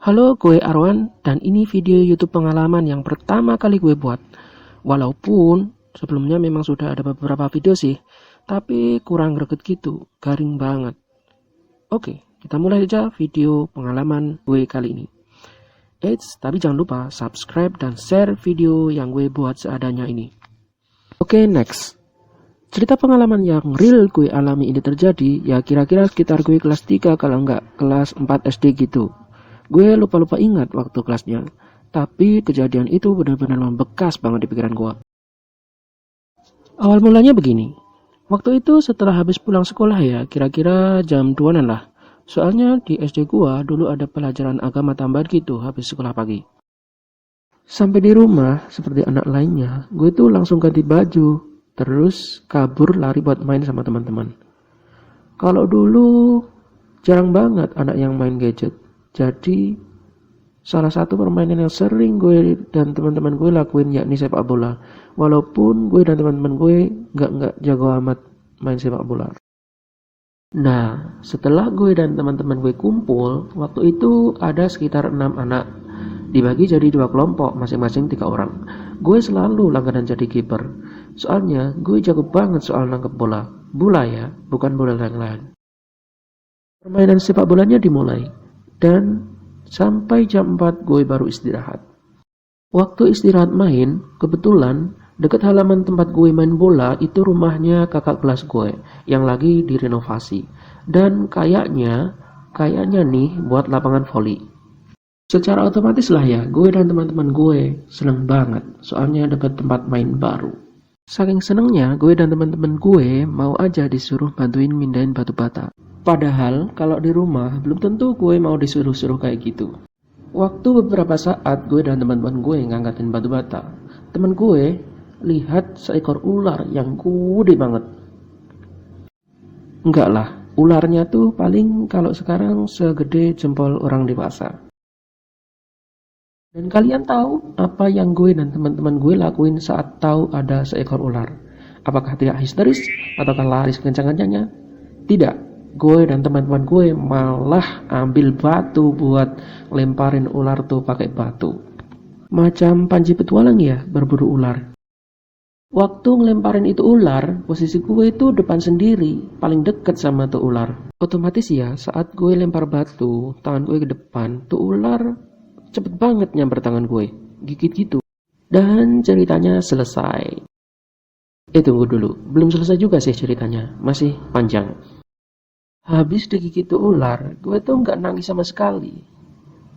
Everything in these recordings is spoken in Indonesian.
Halo, gue Arwan dan ini video YouTube pengalaman yang pertama kali gue buat. Walaupun sebelumnya memang sudah ada beberapa video sih, tapi kurang greget gitu, garing banget. Oke, kita mulai aja video pengalaman gue kali ini. Tapi jangan lupa subscribe dan share video yang gue buat seadanya ini. Oke, next. Cerita pengalaman yang real gue alami ini terjadi ya kira-kira sekitar gue kelas 3 kalau enggak kelas 4 SD gitu. Gue lupa-lupa ingat waktu kelasnya, tapi kejadian itu benar-benar membekas banget di pikiran gue. Awal mulanya begini, waktu itu setelah habis pulang sekolah ya, kira-kira jam 2-an lah. Soalnya di SD gue dulu ada pelajaran agama tambahan gitu habis sekolah pagi. Sampai di rumah, seperti anak lainnya, gue tuh langsung ganti baju, terus kabur lari buat main sama teman-teman. Kalau dulu jarang banget anak yang main gadget. Jadi salah satu permainan yang sering gue dan teman-teman gue lakuin yakni sepak bola. Walaupun gue dan teman-teman gue nggak jago amat main sepak bola. Nah, setelah gue dan teman-teman gue kumpul, waktu itu ada sekitar 6 anak. Dibagi jadi 2 kelompok, masing-masing 3 orang. Gue selalu langganan jadi kiper. Soalnya gue jago banget soal nangkep bola. Bola ya, bukan bola yang lain. Permainan sepak bolanya dimulai. Dan sampai jam 4 gue baru istirahat. Waktu istirahat main, kebetulan dekat halaman tempat gue main bola itu rumahnya kakak kelas gue yang lagi direnovasi. Dan kayaknya nih buat lapangan voli. Secara otomatis lah ya, gue dan teman-teman gue seneng banget soalnya dapat tempat main baru. Saking senengnya, gue dan teman-teman gue mau aja disuruh bantuin mindahin batu bata. Padahal kalau di rumah belum tentu gue mau disuruh-suruh kayak gitu. Waktu beberapa saat gue dan teman-teman gue ngangkatin batu bata, teman gue lihat seekor ular yang gede banget. Enggak lah, ularnya tuh paling kalau sekarang segede jempol orang dewasa. Dan kalian tahu apa yang gue dan teman-teman gue lakuin saat tahu ada seekor ular? Apakah tidak histeris ataukah lari sekencang-kencangnya? Tidak. Gue dan teman-teman gue malah ambil batu buat lemparin ular tuh pakai batu. Macam Panji Petualang ya, berburu ular. Waktu ngelemparin itu ular, posisi gue itu depan sendiri, paling deket sama tuh ular. Otomatis ya, saat gue lempar batu, tangan gue ke depan, tuh ular cepet banget nyamper tangan gue, gigit gitu. Dan ceritanya selesai. Tunggu dulu, belum selesai juga sih ceritanya, masih panjang. Habis digigit ular, gue tuh nggak nangis sama sekali.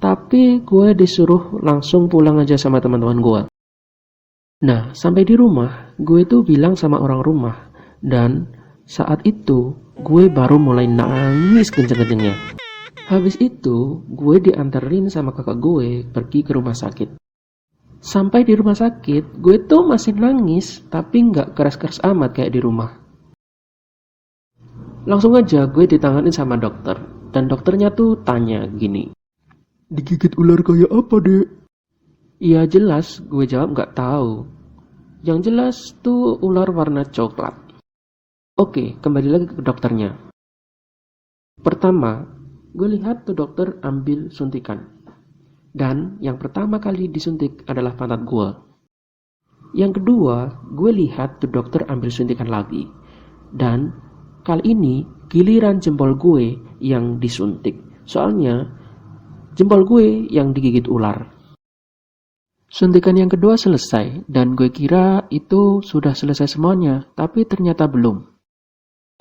Tapi gue disuruh langsung pulang aja sama teman-teman gue. Nah, sampai di rumah, gue tuh bilang sama orang rumah. Dan saat itu, gue baru mulai nangis kenceng-kencengnya. Habis itu, gue dianterin sama kakak gue pergi ke rumah sakit. Sampai di rumah sakit, gue tuh masih nangis, tapi nggak keras-keras amat kayak di rumah. Langsung aja gue ditanganin sama dokter. Dan dokternya tuh tanya gini, digigit ular kayak apa dek? Ya jelas gue jawab gak tahu. Yang jelas tuh ular warna coklat. Oke, kembali lagi ke dokternya. Pertama, gue lihat tuh dokter ambil suntikan. Dan yang pertama kali disuntik adalah pantat gue. Yang kedua, gue lihat tuh dokter ambil suntikan lagi. Dan kali ini giliran jempol gue yang disuntik. Soalnya jempol gue yang digigit ular. Suntikan yang kedua selesai dan gue kira itu sudah selesai semuanya, tapi ternyata belum.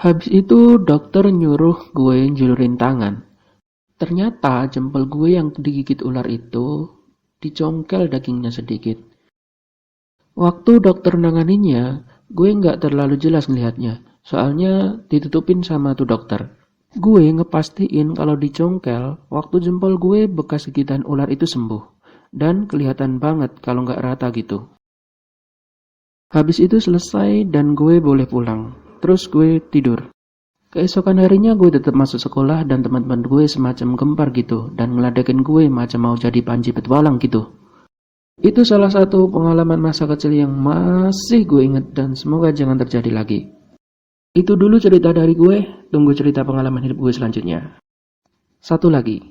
Habis itu dokter nyuruh gue julurin tangan. Ternyata jempol gue yang digigit ular itu dicongkel dagingnya sedikit. Waktu dokter nanganinnya, gue nggak terlalu jelas ngelihatnya. Soalnya ditutupin sama tuh dokter. Gue ngepastiin kalau dicongkel, waktu jempol gue bekas gigitan ular itu sembuh. Dan kelihatan banget kalau nggak rata gitu. Habis itu selesai dan gue boleh pulang. Terus gue tidur. Keesokan harinya gue tetap masuk sekolah dan teman-teman gue semacam gempar gitu. Dan ngeladekin gue macam mau jadi Panji Petualang gitu. Itu salah satu pengalaman masa kecil yang masih gue inget dan semoga jangan terjadi lagi. Itu dulu cerita dari gue, tunggu cerita pengalaman hidup gue selanjutnya. Satu lagi,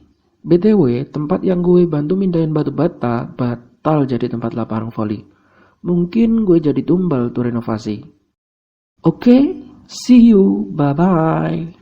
BTW, tempat yang gue bantu mindahin batu bata batal jadi tempat lapangan voli. Mungkin gue jadi tumbal tuh renovasi. Oke, see you, bye-bye.